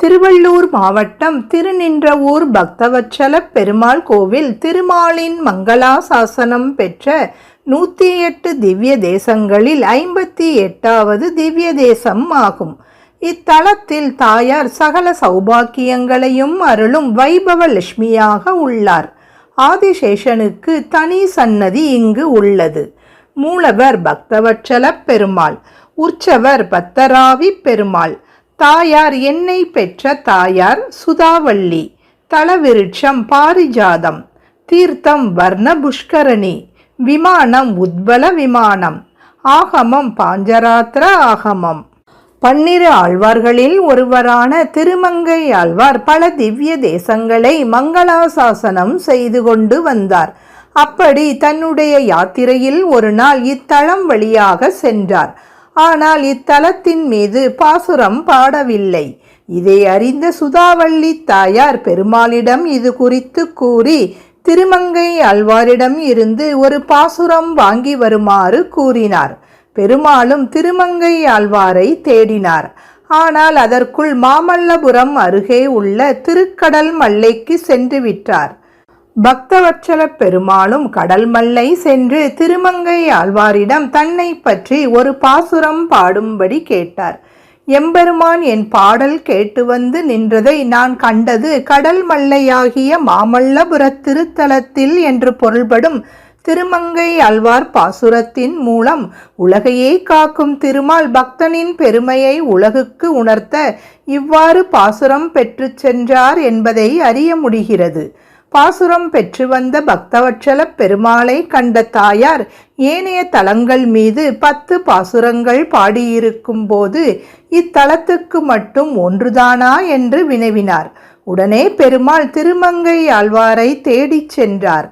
திருவள்ளூர் மாவட்டம் திருநின்றவூர் பக்தவத்சல பெருமாள் கோவில் திருமாலின் மங்களாசாசனம் பெற்ற 108 திவ்ய தேசங்களில் 58வது திவ்ய தேசம் ஆகும். இத்தலத்தில் தாயார் சகல சௌபாக்கியங்களையும் அருளும் வைபவ லட்சுமியாக உள்ளார். ஆதிசேஷனுக்கு தனி சன்னதி இங்கு உள்ளது. மூலவர் பக்தவத்சல பெருமாள், உற்சவர் பத்தராவி பெருமாள். தாயார் எண்ணெய் பெற்ற தாயார் சுதாவள்ளி. தலவிருட்சம் பாரிஜாதம். தீர்த்தம் வர்ண புஷ்கரணி. விமானம் உத்பல விமானம். ஆகமம் பாஞ்சராத்திர ஆகமம். 12 ஆழ்வார்களில் ஒருவரான திருமங்கை ஆழ்வார் பல திவ்ய தேசங்களை மங்களாசாசனம் செய்து கொண்டு வந்தார். அப்படி தன்னுடைய யாத்திரையில் ஒரு நாள் இத்தலம் வழியாக சென்றார். ஆனால் இத்தலத்தின் மீது பாசுரம் பாடவில்லை. இதை அறிந்த சுதாவள்ளி தாயார் பெருமாளிடம் இது குறித்து கூறி திருமங்கை ஆழ்வாரிடம் இருந்து ஒரு பாசுரம் வாங்கி வருமாறு கூறினார். பெருமாளும் திருமங்கை ஆழ்வாரை தேடினார். ஆனால் அதற்குள் மாமல்லபுரம் அருகே உள்ள திருக்கடல் மல்லைக்கு சென்று விட்டார். பக்தவத்சல பெருமாளும் கடல் மல்லை சென்று திருமங்கை ஆழ்வாரிடம் தன்னை பற்றி ஒரு பாசுரம் பாடும்படி கேட்டார். எம்பெருமான் என் பாடல் கேட்டு வந்து நின்றதை நான் கண்டது கடல் மல்லையாகிய மாமல்லபுர திருத்தலத்தில் என்று பொருள்படும் திருமங்கை ஆழ்வார் பாசுரத்தின் மூலம் உலகையே காக்கும் திருமால் பக்தனின் பெருமையை உலகுக்கு உணர்த்த இவ்வாறு பாசுரம் பெற்று சென்றார் என்பதை அறிய முடிகிறது. பாசுரம் பெற்று வந்த பக்தவத்சல பெருமாளை கண்ட தாயார் ஏனைய தலங்கள் மீது 10 பாசுரங்கள் பாடியிருக்கும் போது இத்தலத்துக்கு மட்டும் ஒன்றுதானா என்று வினவினார். உடனே பெருமாள் திருமங்கை ஆழ்வாரை தேடிச் சென்றார்.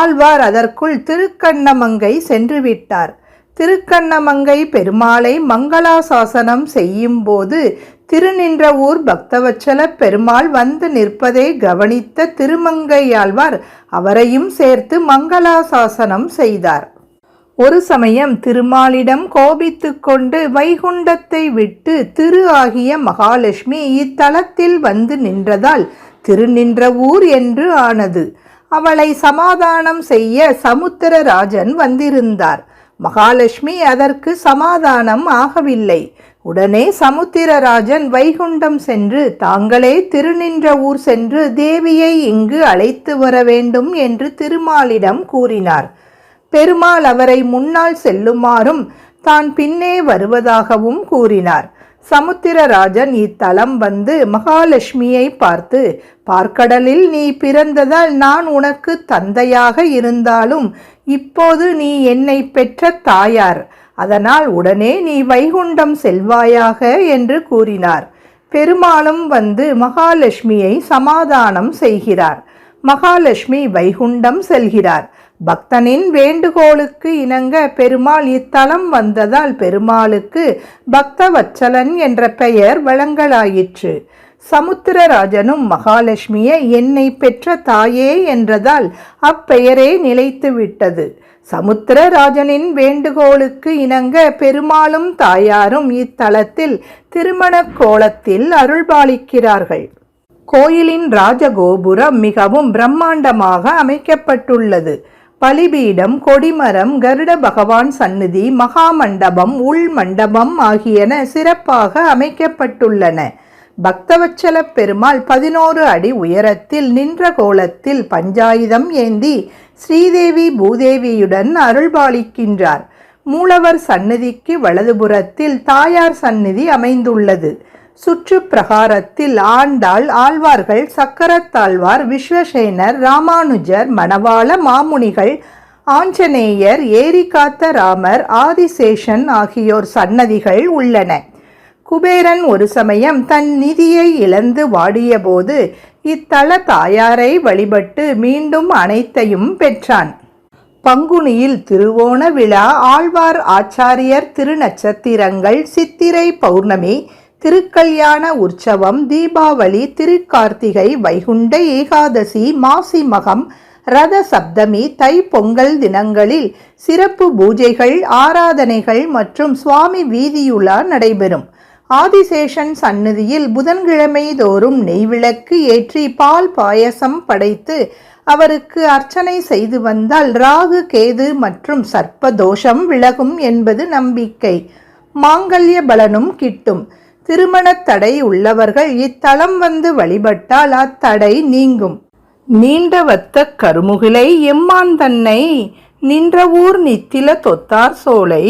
ஆழ்வார் அதற்குள் திருக்கண்ணமங்கை சென்று விட்டார். திருக்கண்ணமங்கை பெருமாளை மங்களாசாசனம் செய்யும் போது திருநின்றவூர் பக்தவத்சல பெருமாள் வந்து நிற்பதை கவனித்த திருமங்கையாழ்வார் அவரையும் சேர்த்து மங்களாசாசனம் செய்தார். ஒரு சமயம் திருமாலிடம் கோபித்து கொண்டு வைகுண்டத்தை விட்டு திரு ஆகிய மகாலட்சுமி இத்தலத்தில் வந்து நின்றதால் திருநின்றவூர் என்று ஆனது. அவளை சமாதானம் செய்ய சமுத்திரராஜன் வந்திருந்தார். மகாலட்சுமி அதற்கு சமாதானம் ஆகவில்லை. உடனே சமுத்திரராஜன் வைகுண்டம் சென்று தாங்களே திருநின்றவூர் சென்று தேவியை இங்கு அழைத்து வர வேண்டும் என்று திருமாலிடம் கூறினார். பெருமாள் அவரை முன்னால் செல்லுமாறும் தான் பின்னே வருவதாகவும் கூறினார். சமுத்திரராஜன் இத்தலம் வந்து மகாலட்சுமியை பார்த்து, பார்க்கடலில் நீ பிறந்ததால் நான் உனக்கு தந்தையாக இருந்தாலும் இப்போது நீ என்னை பெற்ற தாயார், அதனால் உடனே நீ வைகுண்டம் செல்வாயாக என்று கூறினார். பெருமாளும் வந்து மகாலட்சுமியை சமாதானம் செய்கிறார். மகாலட்சுமி வைகுண்டம் செல்கிறார். பக்தனின் வேண்டுகோளுக்கு இணங்க பெருமாள் இத்தலம் வந்ததால் பெருமாளுக்கு பக்தவத்சலன் என்ற பெயர் வழங்கலாயிற்று. சமுத்திரராஜனும் மகாலட்சுமியை என்னை பெற்ற தாயே என்றதால் அப்பெயரே நிலைத்து விட்டது. சமுத்திரராஜனின் வேண்டுகோளுக்கு இணங்க பெருமாளும் தாயாரும் இத்தலத்தில் திருமண கோலத்தில் அருள்பாலிக்கிறார்கள். கோயிலின் ராஜகோபுரம் மிகவும் பிரம்மாண்டமாக அமைக்கப்பட்டுள்ளது. பலிபீடம், கொடிமரம், கருட பகவான் சந்நிதி, மகாமண்டபம், உள் மண்டபம் ஆகியன சிறப்பாக அமைக்கப்பட்டுள்ளன. பக்தவத்சல பெருமாள் 11 அடி உயரத்தில் நின்ற கோலத்தில் பஞ்சாயுதம் ஏந்தி ஸ்ரீதேவி பூதேவியுடன் அருள்பாலிக்கின்றார். மூலவர் சந்நிதிக்கு வலதுபுறத்தில் தாயார் சந்நிதி அமைந்துள்ளது. சுற்று பிரகாரத்தில் ஆண்டாள், ஆழ்வார்கள், சக்கரத்தாழ்வார், விஸ்வசேனர், ராமானுஜர், மணவாள மாமுனிகள், ஆஞ்சநேயர், ஏரிகாத்த ராமர், ஆதிசேஷன் ஆகியோர் சன்னதிகள் உள்ளன. குபேரன் ஒரு சமயம் தன் நிதியை இழந்து வாடியபோது இத்தல தாயாரை வழிபட்டு மீண்டும் அனைத்தையும் பெற்றான். பங்குனியில் திருவோண விழா, ஆழ்வார் ஆச்சாரியர் திருநட்சத்திரங்கள், சித்திரை பௌர்ணமி, திருக்கல்யாண உற்சவம், தீபாவளி, திருக்கார்த்திகை, வைகுண்ட ஏகாதசி, மாசி மகம், ரத சப்தமி, தை பொங்கல் தினங்களில் சிறப்பு பூஜைகள், ஆராதனைகள் மற்றும் சுவாமி வீதியுலா நடைபெறும். ஆதிசேஷன் சந்நிதியில் புதன்கிழமை தோறும் நெய்விளக்கு ஏற்றி பால் பாயசம் படைத்து அவருக்கு அர்ச்சனை செய்து வந்தால் ராகு கேது மற்றும் சர்ப்ப தோஷம் விலகும் என்பது நம்பிக்கை. மாங்கல்ய பலனும் கிட்டும். திருமணத் தடை உள்ளவர்கள் இத்தலம் வந்து வழிபட்டால் அத்தடை நீங்கும். நீண்ட வத்த கருமுகிலை எம்மான் தன்னை நின்ற ஊர் நித்தில தொத்தார் சோலை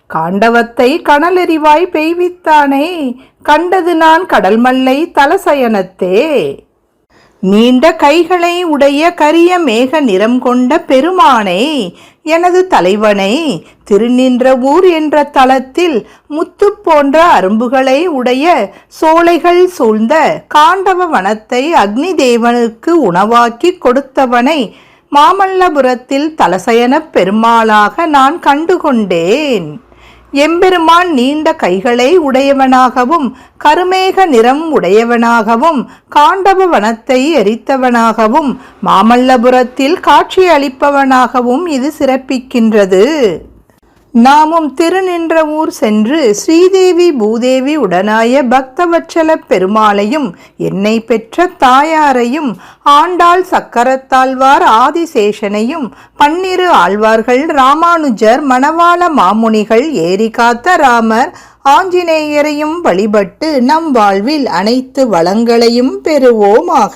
காண்டவத்தை கனலெறிவாய் பெய்வித்தானே கண்டது நான் கடல் மல்லை தலசயனத்தே. நீண்ட கைகளை உடைய கரிய மேக நிறம் கொண்ட பெருமானே, எனது தலைவனை, திருநின்ற ஊர் என்ற தலத்தில் முத்து போன்ற அரும்புகளை உடைய சோலைகள் சூழ்ந்த காண்டவ வனத்தை அக்னி தேவனுக்கு உணவாக்கி கொடுத்தவனை மாமல்லபுரத்தில் தலசயன பெருமாளாக நான் கண்டுகொண்டேன். எம்பெருமான் நீண்ட கைகளை உடையவனாகவும் கருமேக நிறம் உடையவனாகவும் காண்டவ வனத்தை எரித்தவனாகவும் மாமல்லபுரத்தில் காட்சி அளிப்பவனாகவும் இது சிறப்பிக்கின்றது. நாமும் திருநின்ற ஊர் சென்று ஸ்ரீதேவி பூதேவி உடனாய பக்தவச்சல பெருமாளையும் என்னை பெற்ற தாயாரையும் ஆண்டாள் சக்கரத்தாழ்வார் ஆதிசேஷனையும் 12 ஆழ்வார்கள் ராமானுஜர் மணவாள மாமுனிகள் ஏரி காத்த ராமர் ஆஞ்சநேயரையும் வழிபட்டு நம் வாழ்வில் அனைத்து வளங்களையும் பெறுவோமாக.